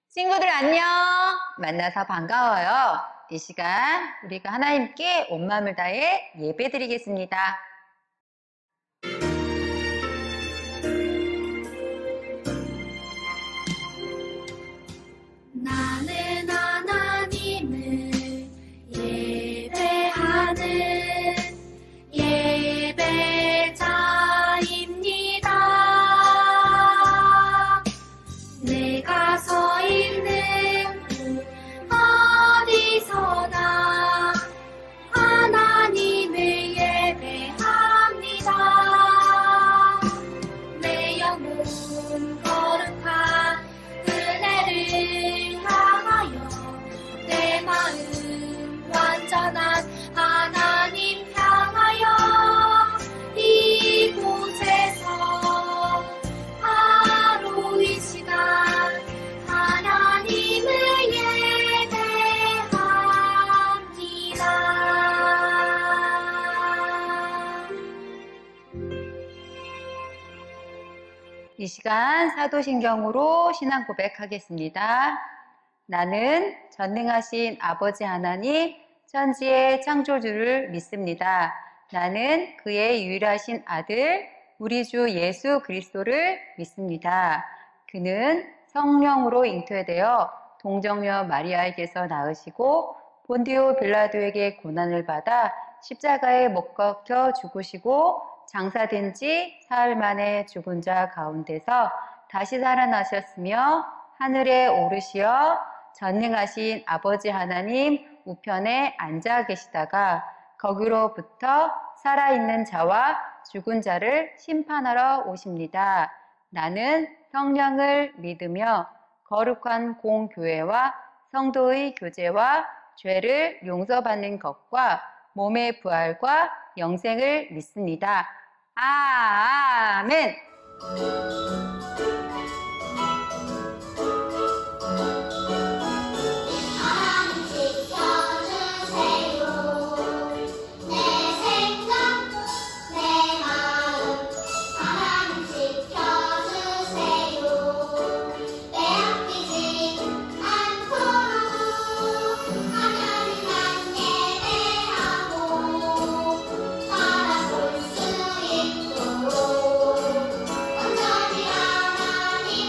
친구들 안녕! 만나서 반가워요. 이 시간 우리가 하나님께 온 마음을 다해 예배 드리겠습니다. 나는 하나님을 예배하는 예배자입니다. 내가 서 있는 곳 어디서나 하나님을 예배합니다. 내 영혼 거룩한 은혜를 향하여 내 마음 완전한 하나님 향하여 이곳에서 하루 이 시간 하나님을 예배합니다. 이 시간 사도신경으로 신앙 고백하겠습니다. 나는 전능하신 아버지 하나님 천지의 창조주를 믿습니다. 나는 그의 유일하신 아들 우리 주 예수 그리스도를 믿습니다. 그는 성령으로 잉태되어 동정녀 마리아에게서 낳으시고 본디오 빌라도에게 고난을 받아 십자가에 못 박혀 죽으시고 장사된 지 사흘 만에 죽은 자 가운데서 다시 살아나셨으며 하늘에 오르시어 전능하신 아버지 하나님 우편에 앉아 계시다가 거기로부터 살아있는 자와 죽은 자를 심판하러 오십니다. 나는 성령을 믿으며 거룩한 공교회와 성도의 교제와 죄를 용서받는 것과 몸의 부활과 영생을 믿습니다. 아멘. 온전히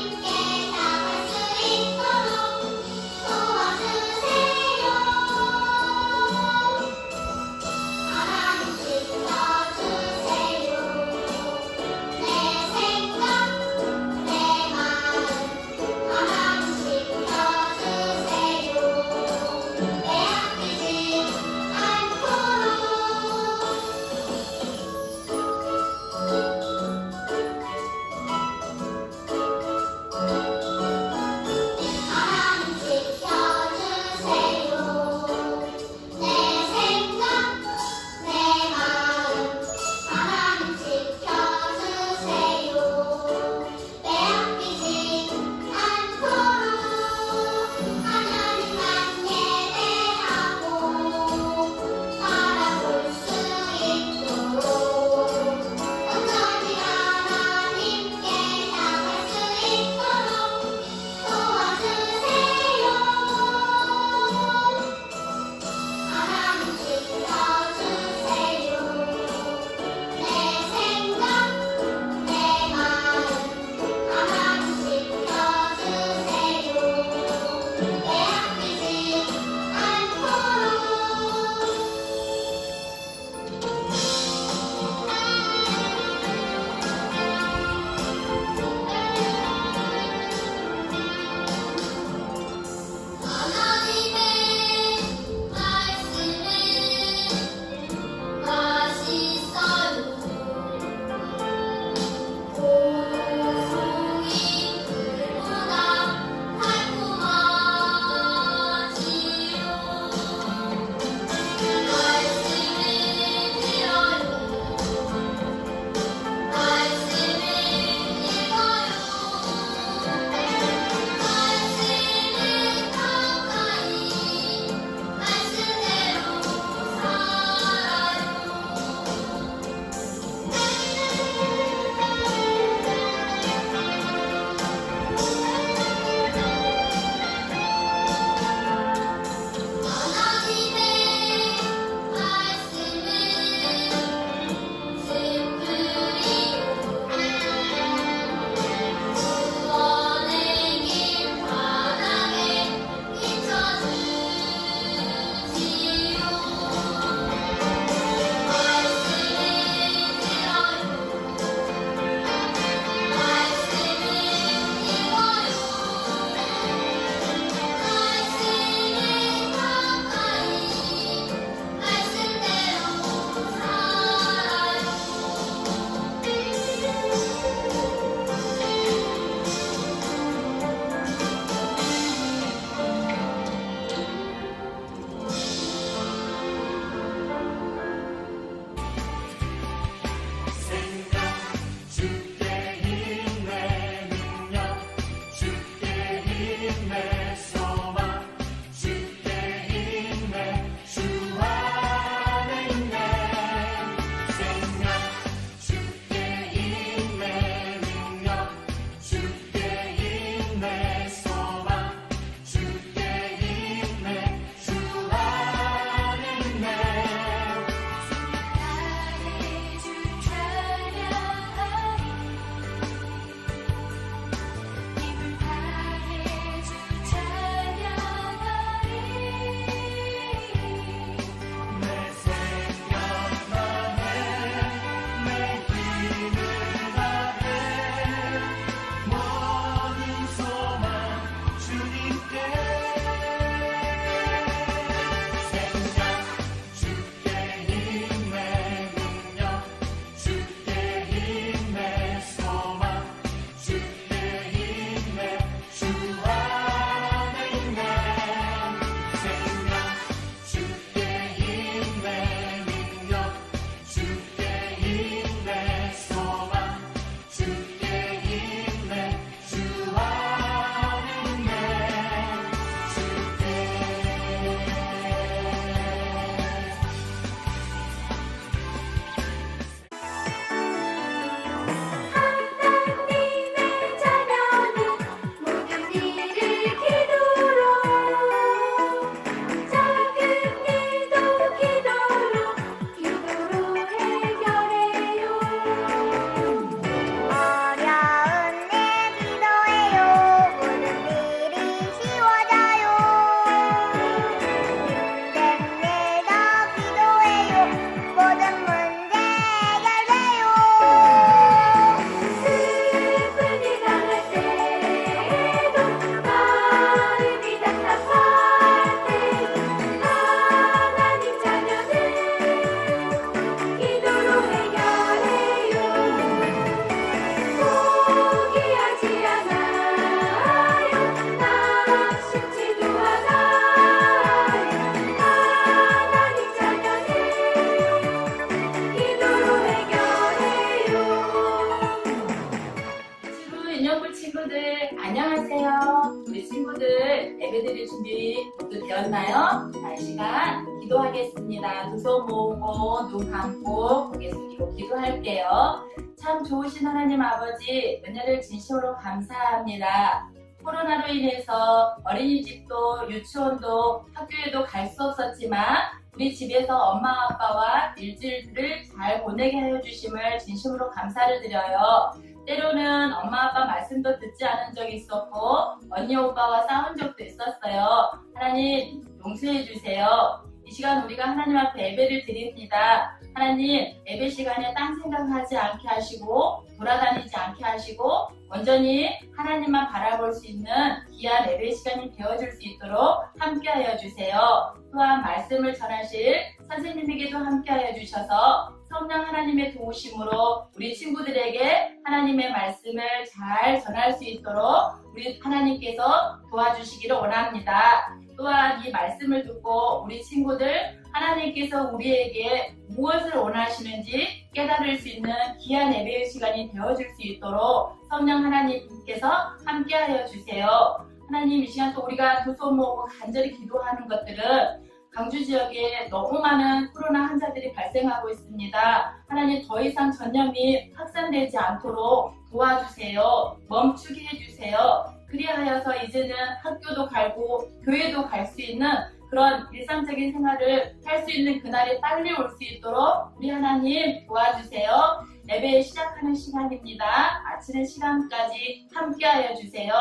안녕하세요. 우리 친구들 예배드릴 준비 모두 되었나요? 자, 이 시간 기도하겠습니다. 두 손 모으고 눈 감고 고개 숙이고 기도할게요. 참 좋으신 하나님 아버지, 은혜를 진심으로 감사합니다. 코로나로 인해서 어린이집도 유치원도 학교에도 갈 수 없었지만 우리 집에서 엄마 아빠와 일주일을 잘 보내게 하여 주심을 진심으로 감사를 드려요. 때로는 엄마 아빠 말씀도 듣지 않은 적이 있었고 언니 오빠와 싸운 적도 있었어요. 하나님 용서해 주세요. 이 시간 우리가 하나님 앞에 예배를 드립니다. 하나님 예배 시간에 딴 생각하지 않게 하시고 돌아다니지 않게 하시고 온전히 하나님만 바라볼 수 있는 귀한 예배 시간이 되어줄 수 있도록 함께하여 주세요. 또한 말씀을 전하실 선생님에게도 함께하여 주셔서 성령 하나님의 도우심으로 우리 친구들에게 하나님의 말씀을 잘 전할 수 있도록 우리 하나님께서 도와주시기를 원합니다. 또한 이 말씀을 듣고 우리 친구들 하나님께서 우리에게 무엇을 원하시는지 깨달을 수 있는 귀한 예배의 시간이 되어줄 수 있도록 성령 하나님께서 함께하여 주세요. 하나님 이 시간 또 우리가 두 손 모으고 간절히 기도하는 것들은 광주 지역에 너무 많은 코로나 환자들이 발생하고 있습니다. 하나님 더 이상 전염이 확산되지 않도록 도와주세요. 멈추게 해주세요. 그리하여서 이제는 학교도 가고 교회도 갈 수 있는 그런 일상적인 생활을 할 수 있는 그날이 빨리 올 수 있도록 우리 하나님 도와주세요. 예배 시작하는 시간입니다. 마치는 시간까지 함께하여 주세요.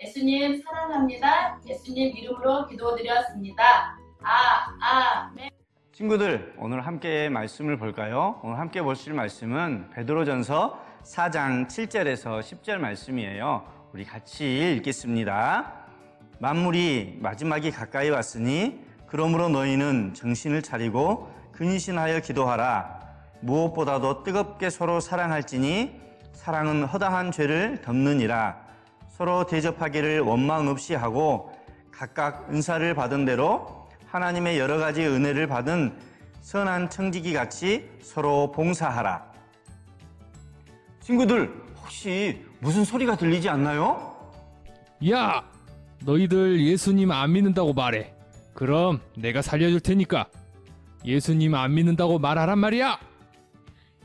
예수님 사랑합니다. 예수님 이름으로 기도드렸습니다. 아멘. 친구들, 오늘 함께 말씀을 볼까요? 오늘 함께 보실 말씀은 베드로전서 4장 7절에서 10절 말씀이에요. 우리 같이 읽겠습니다. 만물이 마지막이 가까이 왔으니 그러므로 너희는 정신을 차리고 근신하여 기도하라. 무엇보다도 뜨겁게 서로 사랑할지니 사랑은 허다한 죄를 덮느니라. 서로 대접하기를 원망 없이 하고 각각 은사를 받은 대로 하나님의 여러 가지 은혜를 받은 선한 청지기 같이 서로 봉사하라. 친구들, 혹시 무슨 소리가 들리지 않나요? 야! 너희들 예수님 안 믿는다고 말해. 그럼 내가 살려줄 테니까 예수님 안 믿는다고 말하란 말이야.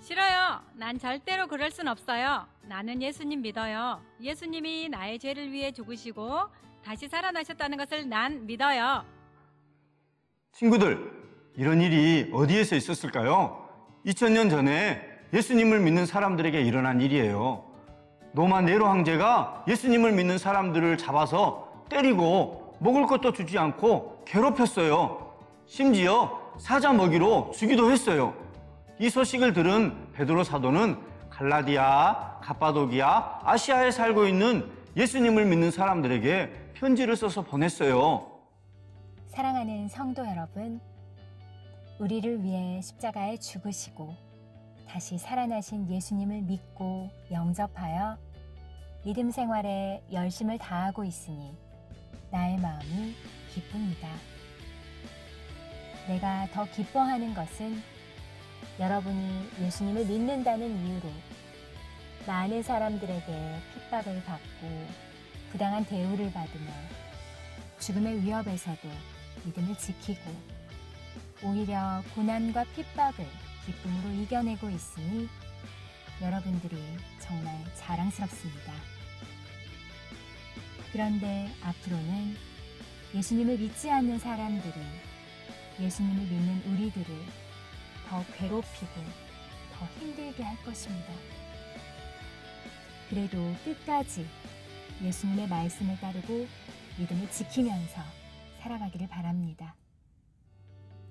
싫어요. 난 절대로 그럴 순 없어요. 나는 예수님 믿어요. 예수님이 나의 죄를 위해 죽으시고 다시 살아나셨다는 것을 난 믿어요. 친구들, 이런 일이 어디에서 있었을까요? 2000년 전에 예수님을 믿는 사람들에게 일어난 일이에요. 로마 네로 황제가 예수님을 믿는 사람들을 잡아서 때리고 먹을 것도 주지 않고 괴롭혔어요. 심지어 사자 먹이로 주기도 했어요. 이 소식을 들은 베드로 사도는 갈라디아, 갑바도기아, 아시아에 살고 있는 예수님을 믿는 사람들에게 편지를 써서 보냈어요. 사랑하는 성도 여러분, 우리를 위해 십자가에 죽으시고 다시 살아나신 예수님을 믿고 영접하여 믿음 생활에 열심을 다하고 있으니 나의 마음이 기쁩니다. 내가 더 기뻐하는 것은 여러분이 예수님을 믿는다는 이유로 많은 사람들에게 핍박을 받고 부당한 대우를 받으며 죽음의 위협에서도 믿음을 지키고 오히려 고난과 핍박을 기쁨으로 이겨내고 있으니 여러분들이 정말 자랑스럽습니다. 그런데 앞으로는 예수님을 믿지 않는 사람들이 예수님을 믿는 우리들을 더 괴롭히고 더 힘들게 할 것입니다. 그래도 끝까지 예수님의 말씀을 따르고 믿음을 지키면서 살아가기를 바랍니다.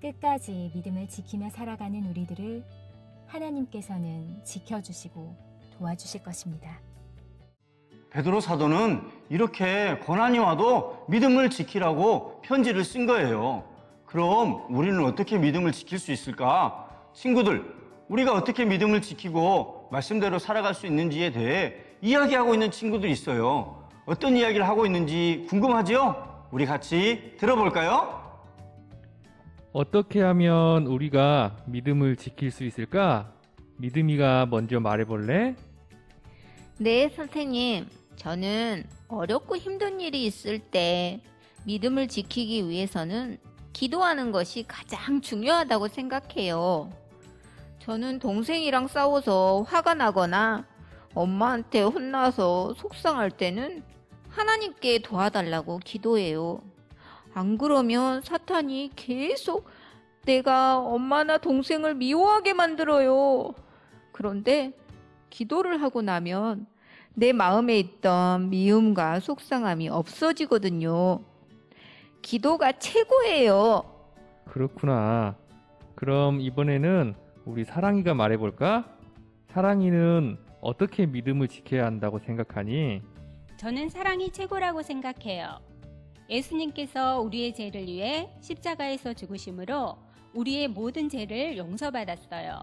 끝까지 믿음을 지키며 살아가는 우리들을 하나님께서는 지켜주시고 도와주실 것입니다. 베드로 사도는 이렇게 고난이 와도 믿음을 지키라고 편지를 쓴 거예요. 그럼 우리는 어떻게 믿음을 지킬 수 있을까? 친구들, 우리가 어떻게 믿음을 지키고 말씀대로 살아갈 수 있는지에 대해 이야기하고 있는 친구들이 있어요. 어떤 이야기를 하고 있는지 궁금하지요? 우리 같이 들어볼까요? 어떻게 하면 우리가 믿음을 지킬 수 있을까? 믿음이가 먼저 말해볼래? 네, 선생님. 저는 어렵고 힘든 일이 있을 때 믿음을 지키기 위해서는 기도하는 것이 가장 중요하다고 생각해요. 저는 동생이랑 싸워서 화가 나거나 엄마한테 혼나서 속상할 때는 하나님께 도와달라고 기도해요. 안 그러면 사탄이 계속 내가 엄마나 동생을 미워하게 만들어요. 그런데 기도를 하고 나면 내 마음에 있던 미움과 속상함이 없어지거든요. 기도가 최고예요. 그렇구나. 그럼 이번에는 우리 사랑이가 말해볼까? 사랑이는 어떻게 믿음을 지켜야 한다고 생각하니? 저는 사랑이 최고라고 생각해요. 예수님께서 우리의 죄를 위해 십자가에서 죽으심으로 우리의 모든 죄를 용서받았어요.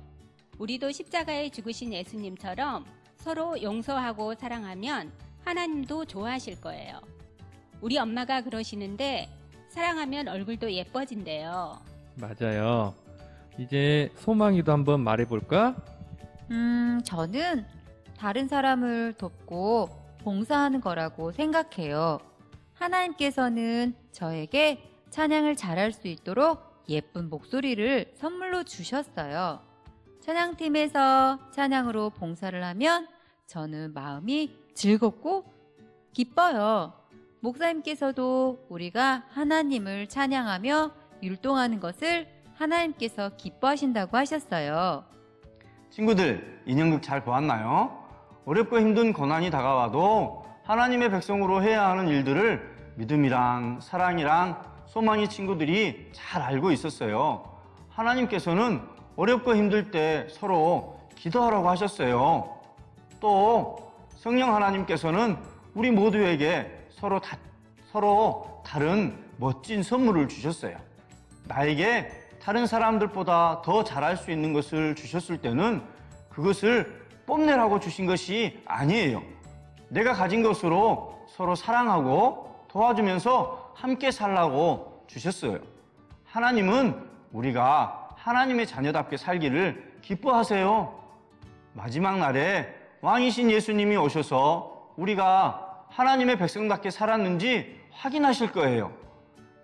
우리도 십자가에 죽으신 예수님처럼 서로 용서하고 사랑하면 하나님도 좋아하실 거예요. 우리 엄마가 그러시는데 사랑하면 얼굴도 예뻐진대요. 맞아요. 이제 소망이도 한번 말해볼까? 저는 다른 사람을 돕고 봉사하는 거라고 생각해요. 하나님께서는 저에게 찬양을 잘할 수 있도록 예쁜 목소리를 선물로 주셨어요. 찬양팀에서 찬양으로 봉사를 하면 저는 마음이 즐겁고 기뻐요. 목사님께서도 우리가 하나님을 찬양하며 율동하는 것을 하나님께서 기뻐하신다고 하셨어요. 친구들, 인형극 잘 보았나요? 어렵고 힘든 고난이 다가와도 하나님의 백성으로 해야 하는 일들을 믿음이랑 사랑이랑 소망이 친구들이 잘 알고 있었어요. 하나님께서는 어렵고 힘들 때 서로 기도하라고 하셨어요. 또 성령 하나님께서는 우리 모두에게 서로 다른 멋진 선물을 주셨어요. 나에게 다른 사람들보다 더 잘할 수 있는 것을 주셨을 때는 그것을 뽐내라고 주신 것이 아니에요. 내가 가진 것으로 서로 사랑하고 도와주면서 함께 살라고 주셨어요. 하나님은 우리가 하나님의 자녀답게 살기를 기뻐하세요. 마지막 날에 왕이신 예수님이 오셔서 우리가 하나님의 백성답게 살았는지 확인하실 거예요.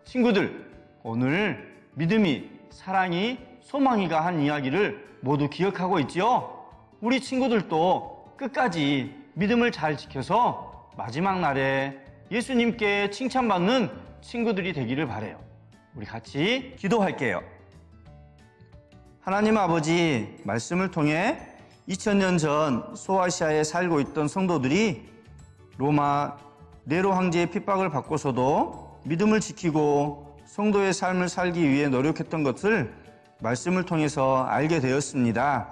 친구들, 오늘 믿음이, 사랑이, 소망이가 한 이야기를 모두 기억하고 있지요? 우리 친구들도 끝까지 믿음을 잘 지켜서 마지막 날에 예수님께 칭찬받는 친구들이 되기를 바라요. 우리 같이 기도할게요. 하나님 아버지, 말씀을 통해 2000년 전 소아시아에 살고 있던 성도들이 로마 네로 황제의 핍박을 받고서도 믿음을 지키고 성도의 삶을 살기 위해 노력했던 것을 말씀을 통해서 알게 되었습니다.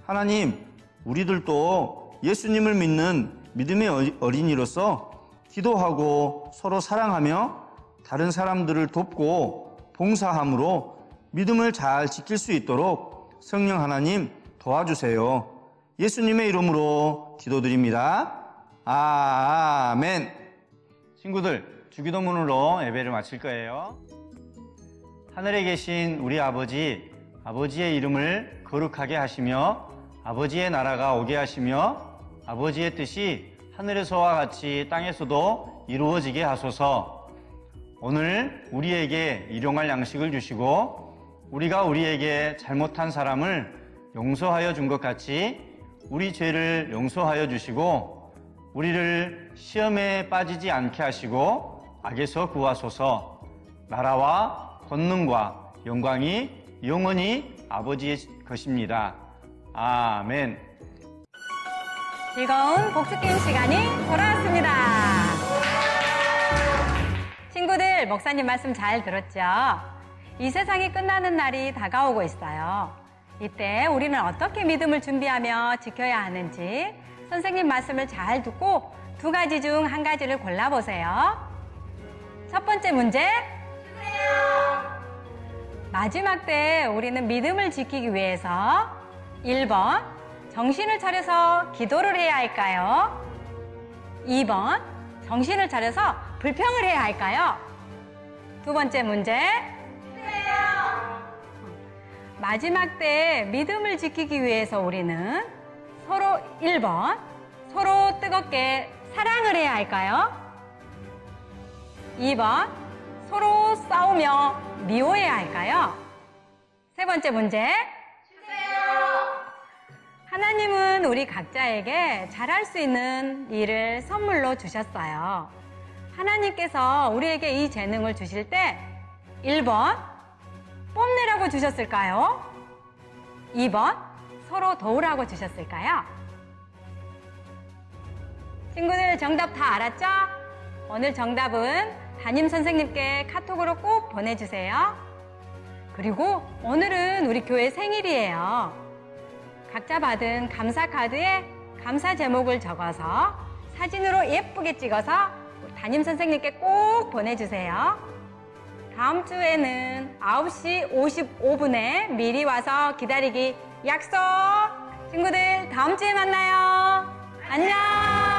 하나님, 우리들도 예수님을 믿는 믿음의 어린이로서 기도하고 서로 사랑하며 다른 사람들을 돕고 봉사함으로 믿음을 잘 지킬 수 있도록 성령 하나님 도와주세요. 예수님의 이름으로 기도드립니다. 아멘. 친구들, 주기도문으로 예배를 마칠 거예요. 하늘에 계신 우리 아버지, 아버지의 이름을 거룩하게 하시며 아버지의 나라가 오게 하시며 아버지의 뜻이 하늘에서와 같이 땅에서도 이루어지게 하소서. 오늘 우리에게 일용할 양식을 주시고 우리가 우리에게 잘못한 사람을 용서하여 준 것 같이 우리 죄를 용서하여 주시고 우리를 시험에 빠지지 않게 하시고 악에서 구하소서. 나라와 권능과 영광이 영원히 아버지의 것입니다. 아멘. 즐거운 복습게임 시간이 돌아왔습니다. 친구들, 목사님 말씀 잘 들었죠? 이 세상이 끝나는 날이 다가오고 있어요. 이때 우리는 어떻게 믿음을 준비하며 지켜야 하는지 선생님 말씀을 잘 듣고 두 가지 중 한 가지를 골라보세요. 첫 번째 문제 주세요. 마지막 때 우리는 믿음을 지키기 위해서 1번 정신을 차려서 기도를 해야 할까요? 2번 정신을 차려서 불평을 해야 할까요? 두 번째 문제 주세요. 마지막 때 믿음을 지키기 위해서 우리는 서로 1번 서로 뜨겁게 사랑을 해야 할까요? 2번, 서로 싸우며 미워해야 할까요? 세 번째 문제. 하나님은 우리 각자에게 잘할 수 있는 일을 선물로 주셨어요. 하나님께서 우리에게 이 재능을 주실 때 1번, 뽐내라고 주셨을까요? 2번, 서로 도우라고 주셨을까요? 친구들 정답 다 알았죠? 오늘 정답은 담임 선생님께 카톡으로 꼭 보내주세요. 그리고 오늘은 우리 교회 생일이에요. 각자 받은 감사 카드에 감사 제목을 적어서 사진으로 예쁘게 찍어서 담임 선생님께 꼭 보내주세요. 다음 주에는 9시 55분에 미리 와서 기다리기 약속! 친구들 다음 주에 만나요. 안녕!